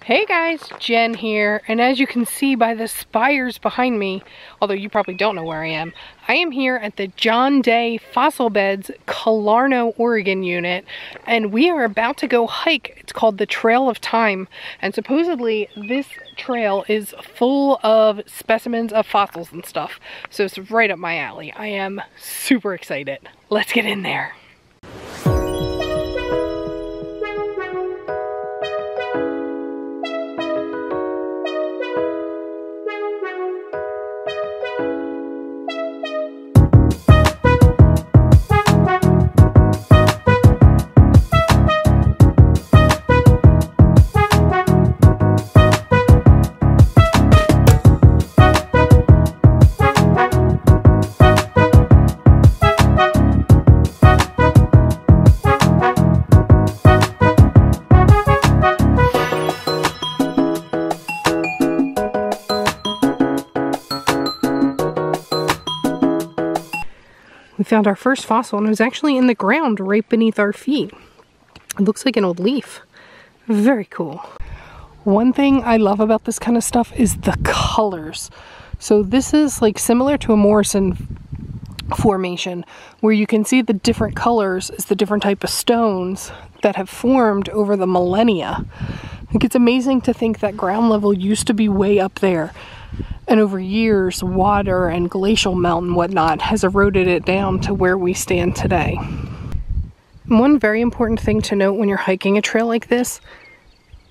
Hey guys, Jen here, and as you can see by the spires behind me, although you probably don't know where I am here at the John Day Fossil Beds Clarno, Oregon unit, and we are about to go hike. It's called the Trail of Time, and supposedly this trail is full of specimens of fossils and stuff, so it's right up my alley. I am super excited. Let's get in there. We found our first fossil, and it was actually in the ground right beneath our feet. It looks like an old leaf. Very cool. One thing I love about this kind of stuff is the colors. So this is like similar to a Morrison formation, where you can see the different colors as the different type of stones that have formed over the millennia. I think it's amazing to think that ground level used to be way up there. And over years, water and glacial melt and whatnot has eroded it down to where we stand today. And one very important thing to note when you're hiking a trail like this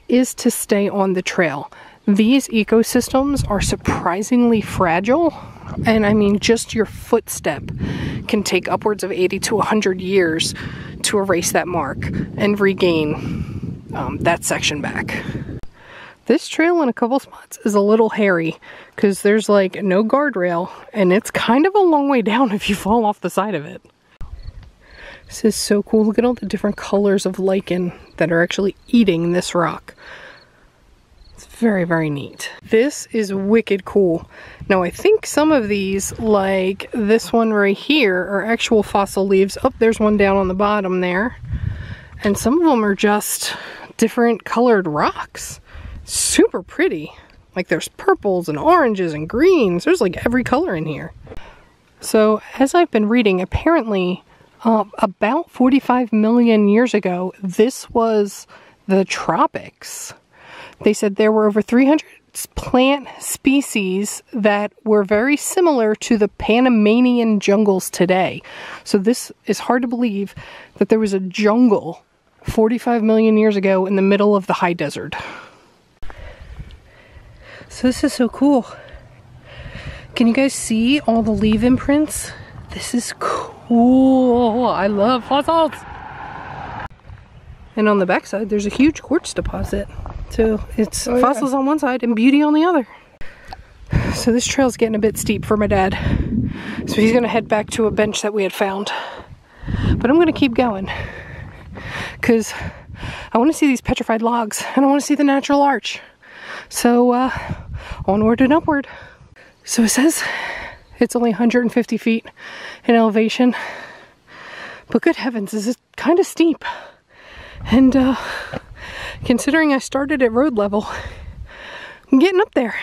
is to stay on the trail. These ecosystems are surprisingly fragile, and I mean just your footstep can take upwards of 80 to 100 years to erase that mark and regain that section back. This trail in a couple spots is a little hairy because there's like no guardrail, and it's kind of a long way down if you fall off the side of it. This is so cool. Look at all the different colors of lichen that are actually eating this rock. It's very, very neat. This is wicked cool. Now I think some of these, like this one right here, are actual fossil leaves. Oh, there's one down on the bottom there. And some of them are just different colored rocks. Super pretty. Like there's purples and oranges and greens. There's like every color in here. So as I've been reading, apparently about 45 million years ago, this was the tropics. They said there were over 300 plant species that were very similar to the Panamanian jungles today. So this is hard to believe that there was a jungle 45 million years ago in the middle of the high desert. So this is so cool. Can you guys see all the leaf imprints? This is cool. I love fossils. And on the back side, there's a huge quartz deposit. So it's fossils on one side and beauty on the other. So this trail's getting a bit steep for my dad. So he's gonna head back to a bench that we had found. But I'm gonna keep going because I wanna see these petrified logs and I wanna see the natural arch. So onward and upward. So it says it's only 150 feet in elevation, but good heavens, this is kind of steep. And considering I started at road level, I'm getting up there.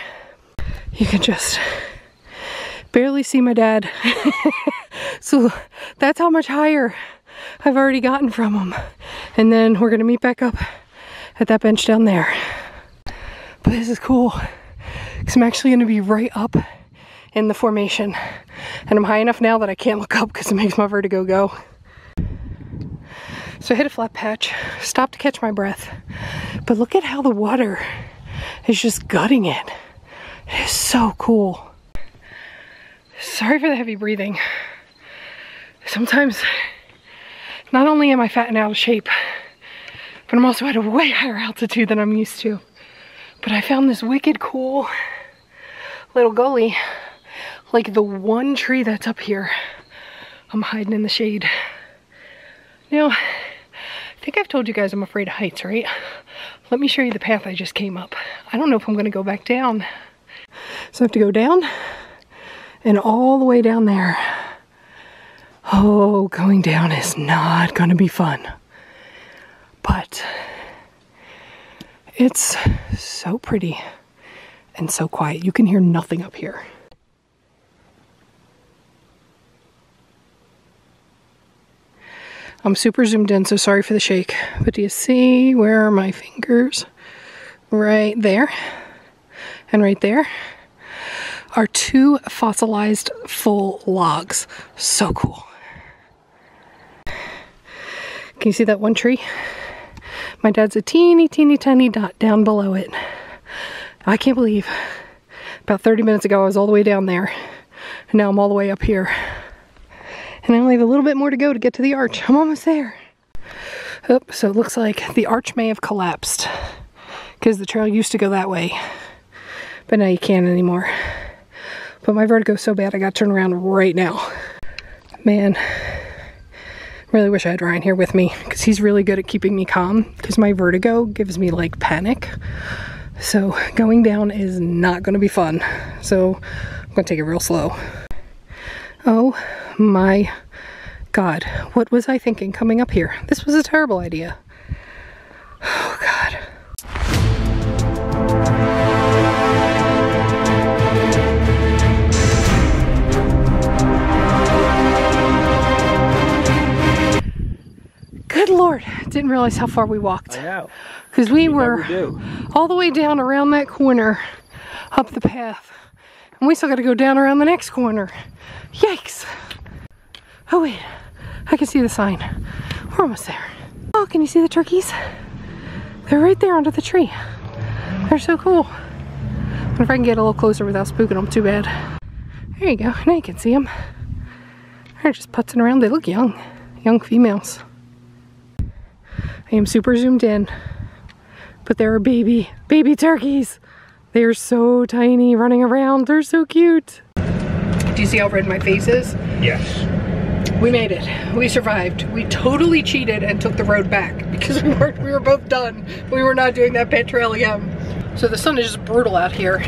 You can just barely see my dad. So that's how much higher I've already gotten from him. And then we're gonna meet back up at that bench down there. But this is cool because I'm actually going to be right up in the formation, and I'm high enough now that I can't look up because it makes my vertigo go. So I hit a flat patch, stopped to catch my breath, but look at how the water is just gutting it. It is so cool. Sorry for the heavy breathing. Sometimes not only am I fat and out of shape, but I'm also at a way higher altitude than I'm used to. But I found this wicked cool little gully, like the one tree that's up here. I'm hiding in the shade. Now, I think I've told you guys I'm afraid of heights, right? Let me show you the path I just came up. I don't know if I'm gonna go back down. So I have to go down and all the way down there. Oh, going down is not gonna be fun. But It's so pretty and so quiet. You can hear nothing up here. I'm super zoomed in, so sorry for the shake. But do you see where are my fingers? Right there and right there are two fossilized full logs. So cool. Can you see that one tree? My dad's a teeny tiny dot down below it. I can't believe about 30 minutes ago I was all the way down there, and now I'm all the way up here. And I only have a little bit more to go to get to the arch. I'm almost there. Oh, so it looks like the arch may have collapsed because the trail used to go that way, but now you can't anymore. But my vertigo's so bad I gotta turn around right now. Man, really wish I had Ryan here with me because he's really good at keeping me calm because my vertigo gives me like panic. So going down is not gonna be fun. So I'm gonna take it real slow. Oh my God, what was I thinking coming up here? This was a terrible idea. Oh God. Good Lord, didn't realize how far we walked. I know. Because we were all the way down around that corner, up the path. And we still got to go down around the next corner. Yikes. Oh wait, I can see the sign. We're almost there. Oh, can you see the turkeys? They're right there under the tree. They're so cool. I wonder if I can get a little closer without spooking them too bad. There you go, now you can see them. They're just putzing around. They look young, young females. I am super zoomed in, but there are baby turkeys. They are so tiny running around. Were so cute. Do you see how red my face is? Yes. We made it. We survived. We totally cheated and took the road back because we were both done. We were not doing that pet trail again. So the sun is just brutal out here.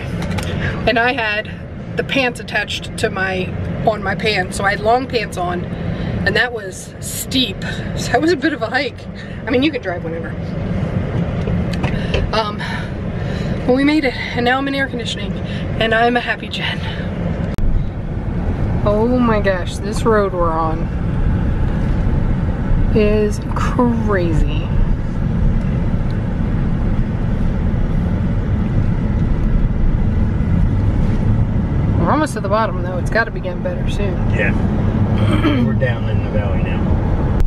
And I had the pants attached to on my pants. So I had long pants on, and that was steep. So that was a bit of a hike. I mean, you can drive whenever. But we made it, and now I'm in air conditioning, and I'm a happy Jen. Oh my gosh, this road we're on is crazy. We're almost to the bottom though. It's got to be getting better soon. Yeah. We're down in the valley now.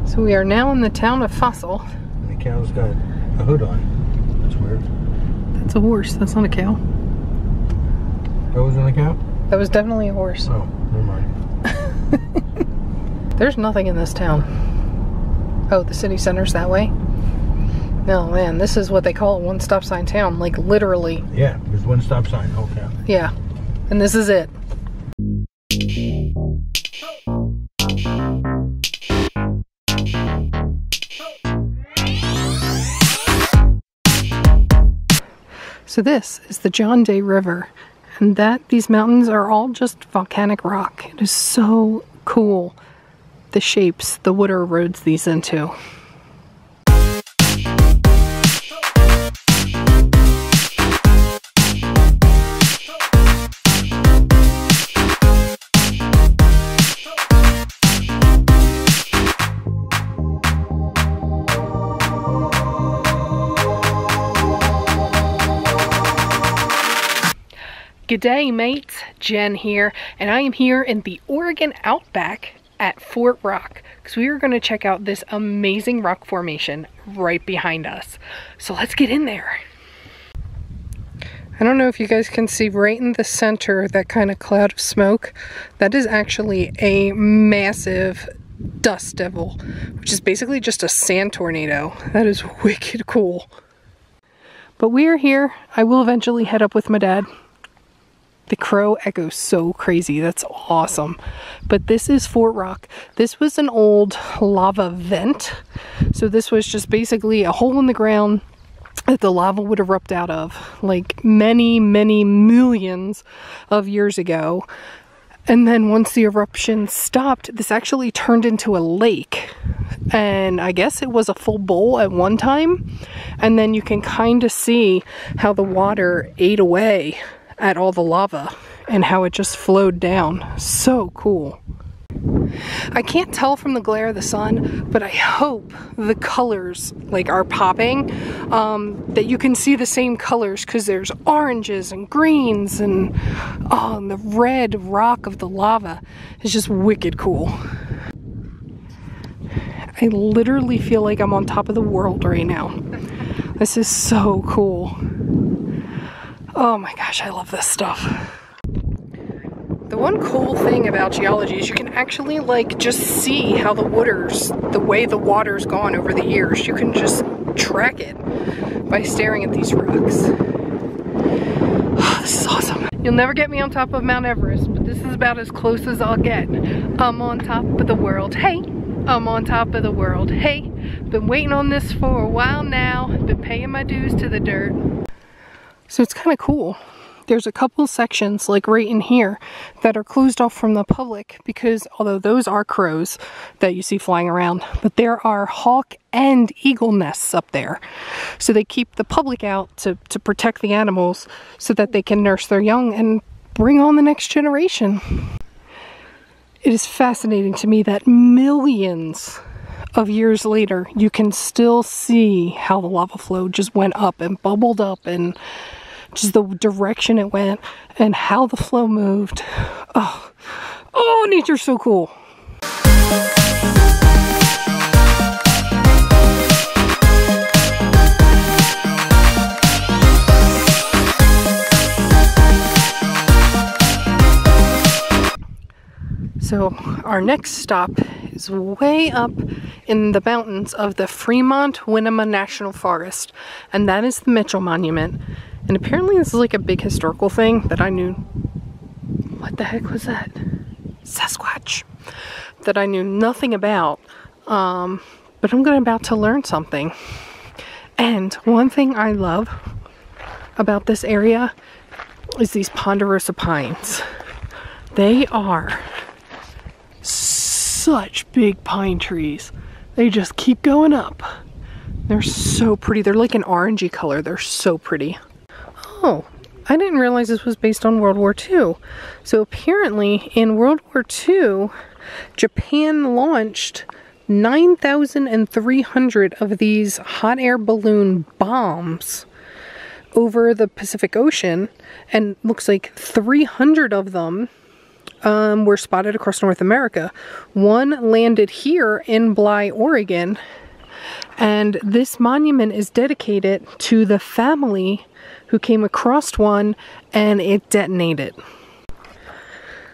So we are now in the town of Fossil. And the cow's got a hood on. That's weird. That's a horse. That's not a cow. That wasn't a cow? That was definitely a horse. Oh, never mind. There's nothing in this town. Oh, the city center's that way? No, man, this is what they call a one-stop sign town. Like, literally. Yeah, there's one stop sign, whole town. Yeah, and this is it. So this is the John Day River, and these mountains are all just volcanic rock. It is so cool, the shapes the water erodes these into. G'day mates, Jen here, and I am here in the Oregon Outback at Fort Rock because we are going to check out this amazing rock formation right behind us. So let's get in there. I don't know if you guys can see right in the center that kind of cloud of smoke. That is actually a massive dust devil, which is basically just a sand tornado. That is wicked cool. But we are here. I will eventually head up with my dad. The crow echoes so crazy. That's awesome. But this is Fort Rock. This was an old lava vent. So this was just basically a hole in the ground that the lava would erupt out of like many, many millions of years ago. And then once the eruption stopped, this actually turned into a lake. And I guess it was a full bowl at one time. And then you can kind of see how the water ate away at all the lava and how it just flowed down. So cool. I can't tell from the glare of the sun, but I hope the colors like are popping, that you can see the same colors, because there's oranges and greens and the red rock of the lava is just wicked cool. I literally feel like I'm on top of the world right now. This is so cool. Oh my gosh, I love this stuff. The one cool thing about geology is you can actually like just see how the way the water's gone over the years. You can just track it by staring at these rocks. Oh, this is awesome. You'll never get me on top of Mount Everest, but this is about as close as I'll get. I'm on top of the world, hey. I'm on top of the world, hey. Been waiting on this for a while now. Been paying my dues to the dirt. So it's kind of cool. There's a couple sections like right in here that are closed off from the public because although those are crows that you see flying around, but there are hawk and eagle nests up there. So they keep the public out to protect the animals so that they can nurse their young and bring on the next generation. It is fascinating to me that millions of years later you can still see how the lava flow just went up and bubbled up and just the direction it went and how the flow moved. Oh, nature's so cool. So our next stop is way up in the mountains of the Fremont-Winema National Forest, and that is the Mitchell Monument. And apparently this is like a big historical thing that I knew. What the heck was that? Sasquatch. That I knew nothing about. But I'm about to learn something. And one thing I love about this area is these ponderosa pines. They are such big pine trees. They just keep going up. They're so pretty. They're like an orangey color. They're so pretty. Oh, I didn't realize this was based on World War II. So apparently in World War II, Japan launched 9,300 of these hot air balloon bombs over the Pacific Ocean, and looks like 300 of them were spotted across North America. One landed here in Bly, Oregon, and this monument is dedicated to the family who came across one and it detonated.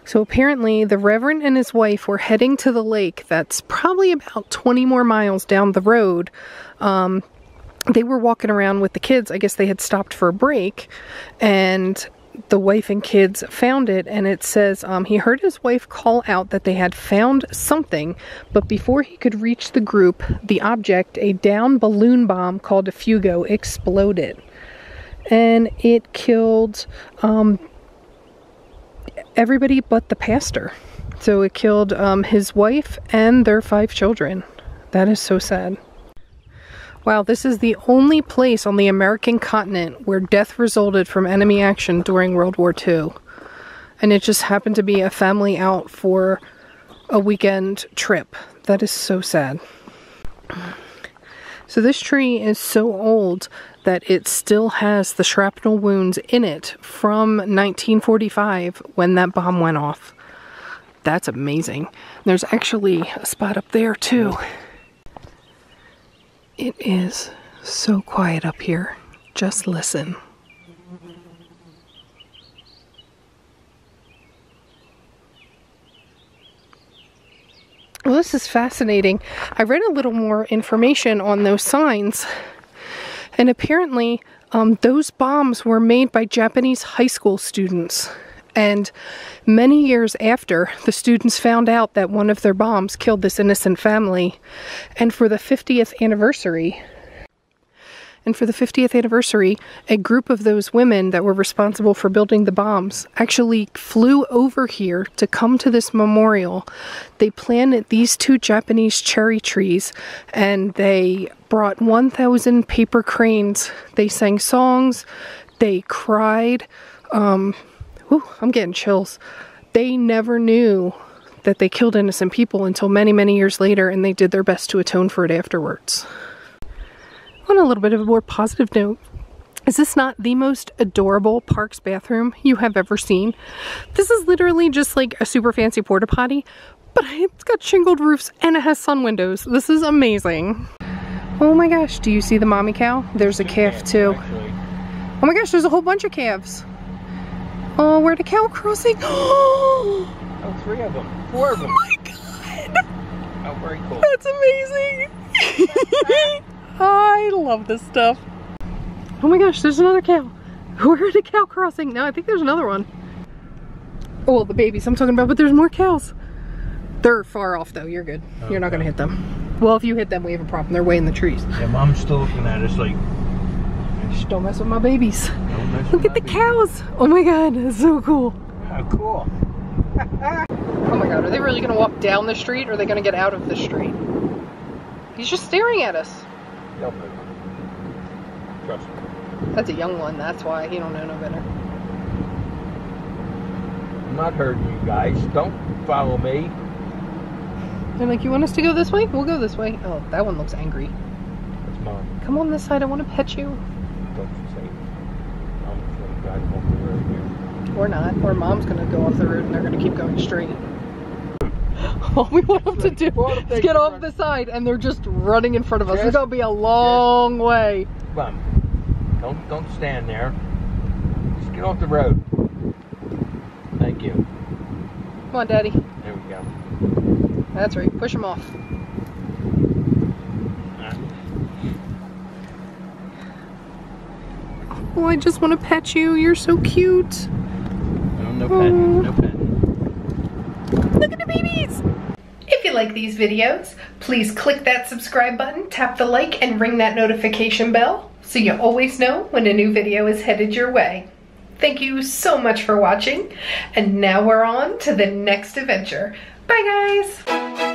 So apparently the Reverend and his wife were heading to the lake that's probably about 20 more miles down the road. They were walking around with the kids. I guess they had stopped for a break, and the wife and kids found it, and it says he heard his wife call out that they had found something, but before he could reach the group, the object, a down balloon bomb called a Fugo, exploded. And it killed everybody but the pastor. So it killed his wife and their 5 children. That is so sad. Wow, this is the only place on the American continent where death resulted from enemy action during World War II. And it just happened to be a family out for a weekend trip. That is so sad. So this tree is so old that it still has the shrapnel wounds in it from 1945 when that bomb went off. That's amazing. There's actually a spot up there too. It is so quiet up here. Just listen. Well, this is fascinating. I read a little more information on those signs, and apparently those bombs were made by Japanese high school students. And many years after, the students found out that one of their bombs killed this innocent family. And for the 50th anniversary, And for the 50th anniversary, a group of those women that were responsible for building the bombs actually flew over here to come to this memorial. They planted these 2 Japanese cherry trees, and they brought 1,000 paper cranes. They sang songs, they cried. I'm getting chills. They never knew that they killed innocent people until many, many years later, and they did their best to atone for it afterwards. On a little bit of a more positive note, is this not the most adorable Parks bathroom you have ever seen? This is literally just like a super fancy porta potty, but it's got shingled roofs and it has sun windows. This is amazing. Oh my gosh, do you see the mommy cow? There's a calf too. Oh my gosh, there's a whole bunch of calves. Oh, we're at a cow crossing. Oh, 3 of them. 4 of them. Oh my god. Oh, very cool. That's amazing. I love this stuff. Oh my gosh, there's another cow. We're at a cow crossing. No, I think there's another one. Oh, well, the babies I'm talking about, but there's more cows. They're far off though, you're good. Okay. You're not gonna hit them. Well, if you hit them, we have a problem. They're way in the trees. Yeah, Mom's still looking at us like... Shh, don't mess with my babies. Look at the cows. Oh my god, that's so cool. Oh, cool. Oh my god, are they really gonna walk down the street or are they gonna get out of the street? He's just staring at us. They'll move. Trust me. That's a young one, that's why. He don't know no better. I'm not hurting you guys. Don't follow me. They're like, you want us to go this way? We'll go this way. Oh, that one looks angry. That's Mom. Come on this side, I want to pet you. Don't you say. I'm just going to drive off the road here. Or not. Or Mom's going to go off the road and they're going to keep going straight. All we want them to do is get off the side and they're just running in front of us. It's going to be a long way. Come on. Don't stand there. Just get off the road. Thank you. Come on, Daddy. There we go. That's right. Push him off. Oh, I just want to pet you. You're so cute. No petting. No petting. Look at the babies. If you like these videos, please click that subscribe button, tap the like, and ring that notification bell so you always know when a new video is headed your way. Thank you so much for watching, and now we're on to the next adventure. Bye guys!